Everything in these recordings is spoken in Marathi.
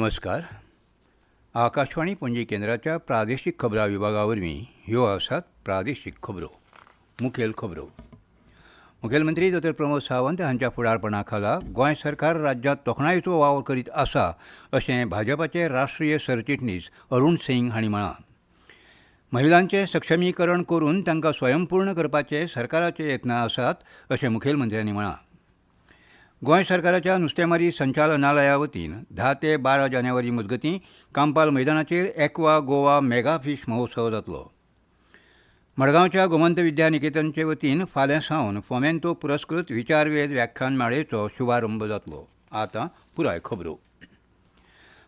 नमस्कार. आकाशवाणी पणजी केंद्राच्या प्रादेशीक खबरां विभागावरवीं ह्यो आसात प्रादेशीक खबरो. मुखेल खबरो. मुखेलमंत्री डॉ. प्रमोद सावंत हांच्या फुडारपणा खाला गोंय सरकार राज्यांत तोखणायेचो वावर करीत आसा अशें भाजपाचे राष्ट्रीय सरचिटणीस अरुण सिंग हांणी म्हळां. महिलांचें सक्षमीकरण करून तांकां स्वयंपूर्ण करपाचे सरकाराचे यत्न आसात अशें मुखेलमंत्र्यांनी म्हळां. गोंय सरकाराच्या नुस्तेमारी संचालनालया वतीन 10 ते 12 जानेवारी मजगतीं कांपाल मैदानाचेर एक्वा गोवा मेगा फीश महोत्सव जातलो. मडगांवच्या गोमंत विद्या निकेतनचे वतीन फाल्यां सावन फोमेंतो पुरस्कृत विचारवेध व्याख्यानमाळेचो शुभारंभ जातलो. आतां पुराय खबरो.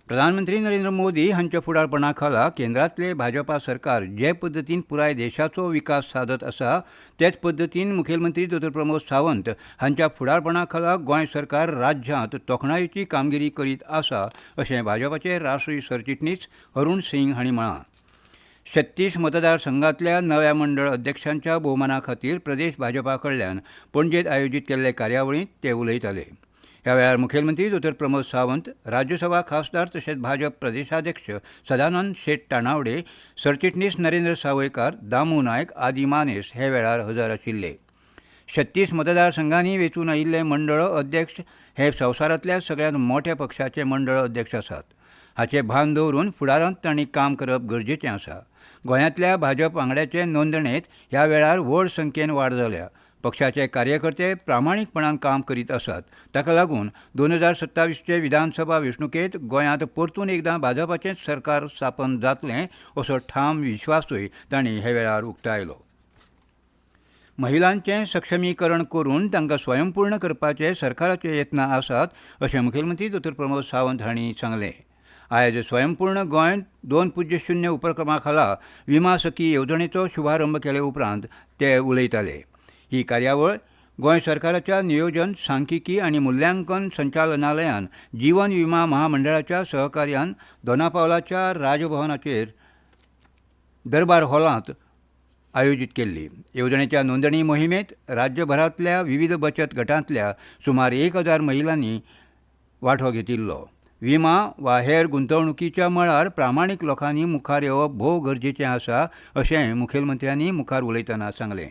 प्रधानमंत्री नरेंद्र मोदी हांच्या फुडारपणा खाला केंद्रांतले भाजपा सरकार जे पद्दतीन पुराय देशाचो विकास सादत आसा तेच पद्दतीन मुखेलमंत्री डॉ. प्रमोद सावंत हांच्या फुडारपणा खाला गोंय सरकार राज्यांत तोखणायेची कामगिरी करीत आसा अशें भाजपाचे राष्ट्रीय सरचिटणीस अरुण सिंग हांणी म्हळां. 36 मतदारसंघांतल्या नव्या मंडळ अध्यक्षांच्या भोवमाना खातीर प्रदेश भाजपा कडल्यान पणजेंत आयोजीत केल्ले कार्यावळींत ते उलयताले. ह्या वेळार मुखेलमंत्री डॉ. प्रमोद सावंत, राज्यसभा खासदार तशेंच भाजप प्रदेशाध्यक्ष सदानंद शेट तानावडे, सरचिटणीस नरेंद्र सावयकार, दामू नायक आदी मानेस हे वेळार हजर आशिल्ले. 36 मतदारसंघांनी वेंचून आयिल्ले मंडळ अध्यक्ष हे संवसारांतल्या सगळ्यांत मोठ्या पक्षाचे मंडळ अध्यक्ष आसात. हाचे भान दवरून फुडारांत तांणी काम करप गरजेचें आसा. गोंयांतल्या भाजप वांगड्याचे नोंदणेंत ह्या वेळार व्हड संख्येन वाड जाल्या. पक्षाचे कार्यकर्ते प्रामाणीकपणान काम करीत आसात. ताका लागून 2027चे विधानसभा वेंचणुकेंत गोंयांत परतून एकदां भाजपाचेंच सरकार स्थापन जातलें असो ठाम विश्वासूय तांणी हे वेळार उक्तायलो. महिलांचें सक्षमीकरण करून तांकां स्वयंपूर्ण करपाचे सरकाराचे यत्न आसात अशें मुखेलमंत्री डॉ. प्रमोद सावंत हांणी सांगलें. आयज स्वयंपूर्ण गोंय 2.0 उपक्रमा खाला विमा सखी येवजणेचो शुभारंभ केले उपरांत ते उलयताले. ही कार्यावळ गोंय सरकाराच्या नियोजन, सांख्यिकी आनी मुल्यांकन संचालनालयान जीवन विमा महामंडळाच्या सहकार्यान दोनापावलाच्या राजभवनाचेर दरबार हॉलांत आयोजीत केल्ली. येवजणेच्या नोंदणी मोहिमेंत राज्यभरांतल्या विविध बचत गटांतल्या सुमार 1000 महिलांनी वांटो घेतिल्लो. विमा वा हेर गुंतवणुकीच्या मळार प्रामाणीक लोकांनी मुखार येवप भोव गरजेचें आसा अशें मुखेलमंत्र्यांनी मुखार उलयतना सांगलें.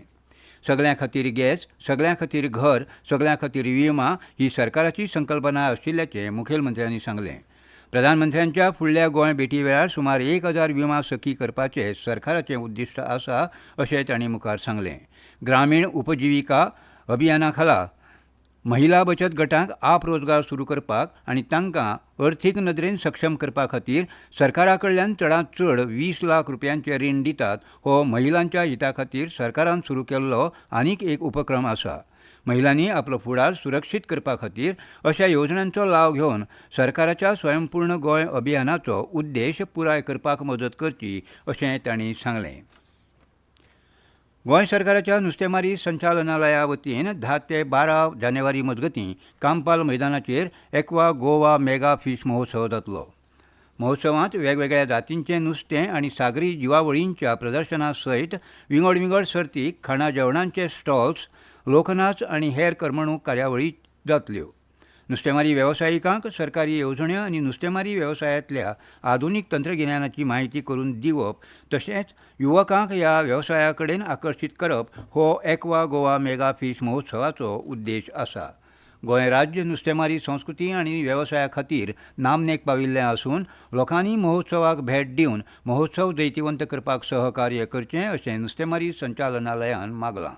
सगळ्यां खातीर गॅस, सगळ्यां खातीर घर, सगळ्यां खातीर विमा ही सरकाराची संकल्पना आशिल्ल्याचें मुखेलमंत्र्यांनी सांगलें. प्रधानमंत्र्यांच्या फुडल्या गोंय भेटी वेळार सुमार 1000 विमा सखी करपाचें सरकाराचें उद्दिश्ट आसा अशें तांणी मुखार सांगलें. ग्रामीण उपजिविका अभियाना खाला महिला बचत गटांक आप रोजगार सुरू करपाक आनी तांकां अर्थीक नदरेन सक्षम करपा खातीर सरकारा कडल्यान चडांत चड 20 लाख रुपयांचें रीण दितात हो महिलांच्या हिता खातीर सरकारान सुरू केल्लो आनीक एक उपक्रम आसा. महिलांनी आपलो फुडार सुरक्षीत करपा खातीर अशा येवजण्यांचो लाव घेवन सरकाराच्या स्वयंपूर्ण गोंय अभियानाचो उद्देश पुराय करपाक मदत करची अशें तांणी सांगलें. गोंय सरकाराच्या नुस्तेमारी संचालनालया वतीन 10 ते 12 जानेवारी मजगतीं कांपाल मैदानाचेर एक्वा गोवा मेगा फीश महोत्सव जातलो. महोत्सवांत वेगवेगळ्या जातींचें नुस्तें आनी सागरी जिवावळींच्या प्रदर्शना सयत विंगड सर्ती, खाणा जेवणांचे स्टॉल्स, लोकनाच आनी हेर करमणूक कार्यावळी जातल्यो. नुस्तेमारी वेवसायिकांक सरकारी येवजण्यो आनी नुस्तेमारी वेवसायांतल्या आधुनीक तंत्रगिन्यानाची म्हायती करून दिवप तशेंच युवकांक ह्या वेवसाया कडेन आकर्शीत करप हो एक्वा गोवा मेगा फीश महोत्सवाचो उद्देश आसा. गोंय राज्य नुस्तेमारी संस्कृती आनी वेवसाया खातीर नामनेक पाविल्लें आसून लोकांनी महोत्सवाक भेट दिवन महोत्सव जैतिवंत करपाक सहकार्य करचें अशें नुस्तेमारी संचालनालयान मागलां.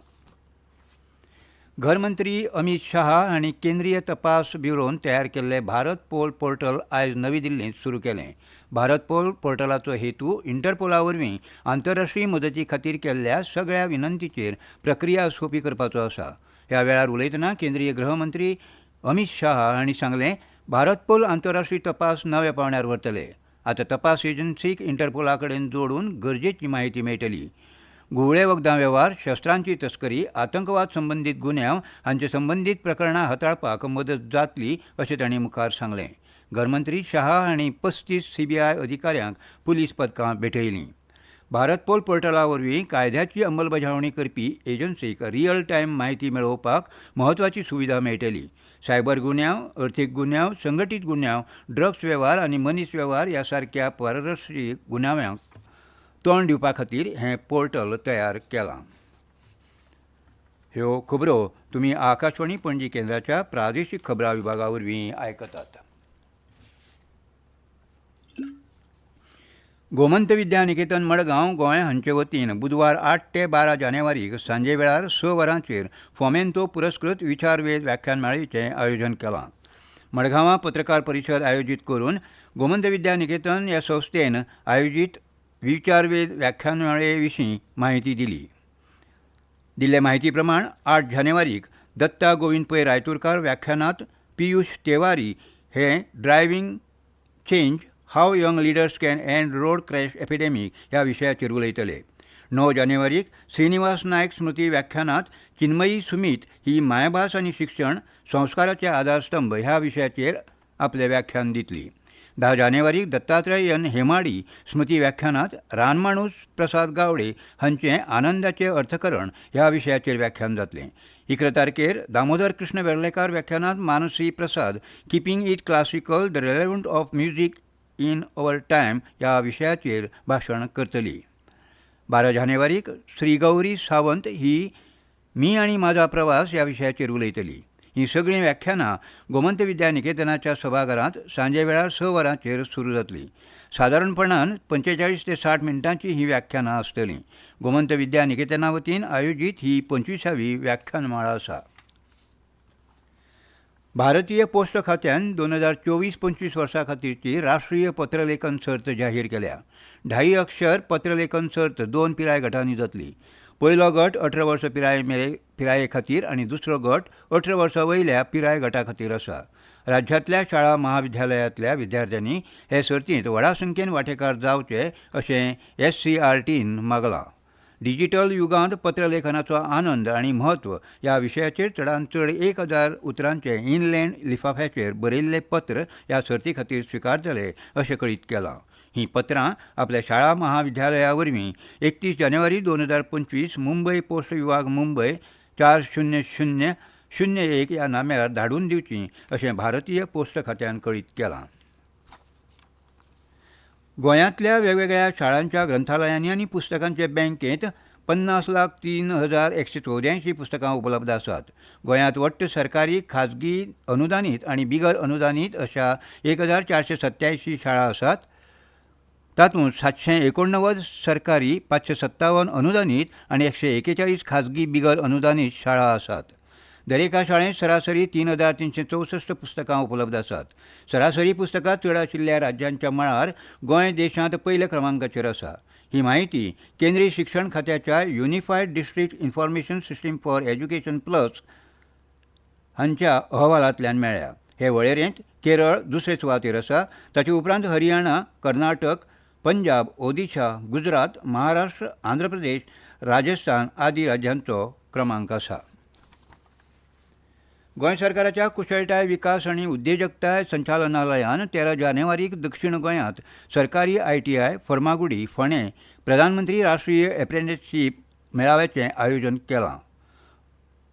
घरमंत्री अमित शाह हांणी केंद्रीय तपास ब्युरोन तयार केल्ले भारत पोल पोर्टल आयज नवी दिल्लींत सुरू केलें. भारत पोल पोर्टलाचो हेतू इंटरपोला वरवीं आंतरराष्ट्रीय मदती खातीर केल्ल्या सगळ्या विनंतींचेर प्रक्रिया सोंपी करपाचो आसा. ह्या वेळार उलयतना केंद्रीय गृहमंत्री अमित शाह हांणी सांगलें, भारत पोल आंतरराष्ट्रीय तपास नव्या पांवड्यार व्हरतले. आतां तपास एजन्सीक इंटरपोला कडेन जोडून गरजेची म्हायती मेळटली. गुवळे वखदां वेव्हार, शस्त्रांची तस्करी, आतंकवाद संबंदीत गुन्यांव हांचे संबंदीत प्रकरणां हाताळपाक मदत जातली अशें तांणी मुखार सांगलें. घरमंत्री शाह हांणी 35 CBI अधिकाऱ्यांक पुलीस पथकां भेटयलीं. भारत पोल पोर्टला वरवीं कायद्याची अंमलबजावणी करपी एजन्सीक रियल टायम म्हायती मेळोवपाक म्हत्वाची सुविधा मेळटली. सायबर गुन्यांव, अर्थीक गुन्यांव, संघटीत गुन्यांव, ड्रग्स वेव्हार आनी मनीस वेव्हार ह्या सारक्या पारदर्शी गुन्यांवांक तोंड दिवपा खातीर हें पोर्टल तयार केलां. ह्यो खबरो तुमी आकाशवाणी पणजी केंद्राच्या प्रादेशीक खबरां विभागा वरवीं आयकतात. गोमंत विद्या निकेतन मडगांव गोंय हांचे वतीन बुधवार 8 ते 12 जानेवारीक सांजे वेळार 6 वरांचेर फोमेंतो पुरस्कृत विचारवेध व्याख्यानमाळेचें आयोजन केलां. मडगांवां पत्रकार परिशद आयोजीत करून गोमंत विद्या निकेतन ह्या संस्थेन आयोजीत विचारवेध व्याख्यानमाळे विशीं माहिती दिली. दिल्ले म्हायती प्रमाण 8 जानेवारीक दत्ता गोविंद पै रायतुरकार व्याख्यानांत पियुष तेवारी हे driving change how young leaders can end road crash epidemic ह्या विशयाचेर उलयतले. 9 जानेवारीक श्रीनिवास नायक स्मृती व्याख्यानांत चिन्मयी सुमीत ही मायभास आनी शिक्षण संस्काराचे आधारस्तंभ ह्या विशयाचेर आपलें व्याख्यान दितली. 10 जानेवारीक दत्तात्रेयन हेमाडी स्मृती व्याख्यानांत रानमाणूस प्रसाद गावडे हांचें आनंदाचें अर्थकरण ह्या विशयाचेर व्याख्यान जातलें. 11 तारखेर दामोदर कृष्ण वेर्लेकार व्याख्यानांत Mansi Prasad keeping it classical the relevant of music in our time ह्या विशयाचेर भाशण करतली. 12 जानेवारीक श्री गौरी सावंत ही मी आनी म्हाजा प्रवास ह्या विशयाचेर उलयतली. ही सगळीं व्याख्यानां गोमंत विद्या निकेतनाच्या सभाघरांत सांजे वेळार 6 वरांचेर सुरू जातलीं. सादारणपणान 45 ते 60 मिनटांची ही व्याख्यानां आसतलीं. गोमंत विद्या निकेतना वतीन आयोजीत ही 25वी व्याख्यानमाळा आसा. भारतीय पोस्ट खात्यान 2024-25 वर्सा खातीरची राष्ट्रीय पत्रलेखन सर्त जाहीर केल्या. 2.5 अक्षर पत्रलेखन सर्त 2 पिराय गटांनी जातली. पयलो गट 18 वर्सां पिराये खातीर आनी दुसरो गट 18 वर्सां वयल्या पिराय गटा खातीर आसा. राज्यांतल्या शाळा महाविद्यालयांतल्या विद्यार्थ्यांनी हे सर्तींत व्हडा संख्येन वांटेकार जावचे अशें SCRTन मागलां. डिजिटल युगांत पत्रलेखनाचो आनंद आनी म्हत्व ह्या विशयाचेर चडांत चड 1000 उतरांचे इनलँड लिफाफ्याचेर बरयल्लें पत्र ह्या सर्ती खातीर स्विकारतले अशें कळीत केलां. हीं पत्रां आपल्या शाळा महाविद्यालया वरवीं 31 जानेवारी 2025 मुंबय पोस्ट विभाग मुंबय 40001 ह्या नाम्यार धाडून दिवचीं अशें भारतीय पोस्ट खात्यान कळीत केलां. गोंयांतल्या वेगवेगळ्या शाळांच्या ग्रंथालयांनी आनी पुस्तकांचे बँकेंत 50,03,184 पुस्तकां उपलब्ध आसात. गोंयांत वट्ट सरकारी, खाजगी, अनुदानीत आनी बिगर अनुदानीत अशा 1487 शाळा आसात. तातूंत 789 सरकारी, 557 अनुदानीत आनी 141 खाजगी बिगर अनुदानीत शाळा आसात. दरेका शाळेंत सरासरी 3,364 पुस्तकां उपलब्ध आसात. सरासरी पुस्तकां चड आशिल्ल्या राज्यांच्या मळार गोंय देशांत पयल्या क्रमांकाचेर आसा. ही माहिती केंद्रीय शिक्षण खात्याच्या unified district information system for education plus हांच्या अहवालांतल्यान मेळ्ळ्या. हे वळेरेंत केरळ दुसरे सुवातेर आसा. ताचे उपरांत हरियाणा, कर्नाटक, पंजाब, ओदिशा, गुजरात, महाराष्ट्र, आंध्र प्रदेश, राजस्थान आदी राज्यांचो क्रमांक आसा. गोंय सरकाराच्या कुशळटाय विकास आनी उद्देजकताय संचालनालयान 13 जानेवारीक दक्षिण गोंयांत सरकारी ITI फर्मागुडी फोंडें प्रधानमंत्री राष्ट्रीय एप्रेंटिसशीप मेळाव्याचें आयोजन केलां.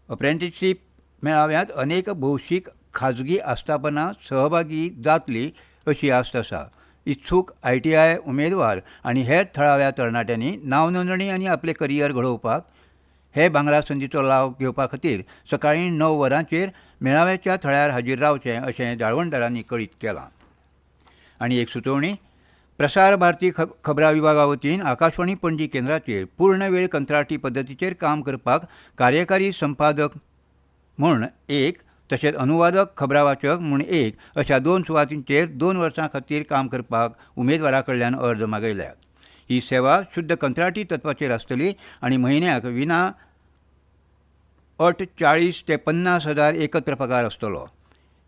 अप्रेंटिसशीप मेळाव्यांत अनेक भौशीक खाजगी आस्थापनां सहभागी जातलीं अशी आस्त आसा. इत्सूक ITI उमेदवार आनी हेर थळाव्या तरणाट्यांनी नांव नोंदणी आनी आपलें करियर घडोवपाक हे भांगरा संदीचो लाव घेवपा खातीर सकाळीं 9 वरांचेर मेळाव्याच्या थळ्यार हाजीर रावचें अशें जाळवणदारांनी कळीत केलां. आनी एक सुचोवणी. प्रसार भारती खबरां विभागा वतीन आकाशवाणी पणजी केंद्राचेर पूर्ण वेळ कंत्राटी पद्दतीचेर काम करपाक कार्यकारी संपादक म्हूण 1 तशेंच अनुवादक खबरां वाचक म्हूण 1 अशा 2 सुवातींचेर 2 वर्सां खातीर काम करपाक उमेदवारा कडल्यान अर्ज मागयल्यात. ही सेवा शुद्ध कंत्राटी तत्वाचेर आसतली आनी म्हयन्याक विना अट 40 ते 50 हजार एकत्र पगार आसतलो.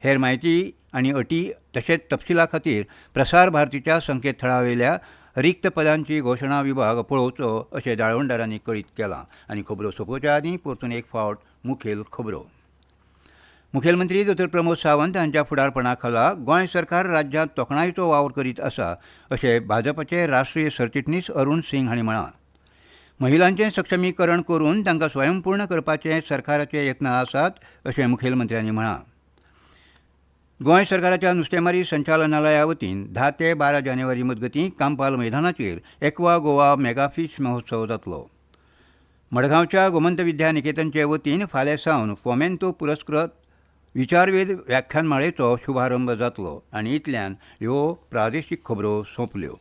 हेर म्हायती आनी अटी तशेंच तपशिला खातीर प्रसार भारतीच्या संकेतथळावेल्या रिक्त पदांची घोशणा विभाग पळोवचो अशें जाळवणदारांनी कळीत केलां. आनी खबरो सोंपोवच्या आदीं परतून एक फावट मुखेल खबरो. मुखेलमंत्री दोतोर प्रमोद सावंत हांच्या फुडारपणा खाला गोंय सरकार राज्यांत तोखणायेचो वावर करीत आसा अशें भाजपाचे राष्ट्रीय सरचिटणीस अरुण सिंग हांणी म्हळां. महिलांचें सक्षमीकरण करून तांकां स्वयंपूर्ण करपाचे सरकाराचे यत्न आसात अशें मुखेलमंत्र्यांनी म्हळां. गोंय सरकाराच्या नुस्तेमारी संचालनालया वतीन 10 ते 12 जानेवारी मजगतीं कांपाल मैदानाचेर एक्वा गोवा मेगा फिश महोत्सव जातलो. मडगांवच्या गोमंत विद्या निकेतनचे वतीन फाल्यां सावन फोमेंतो पुरस्कृत विचारवेध व्याख्यानमाळेचो शुभारंभ जातलो. आनी इतल्यान ह्यो प्रादेशीक खबरो सोंपल्यो.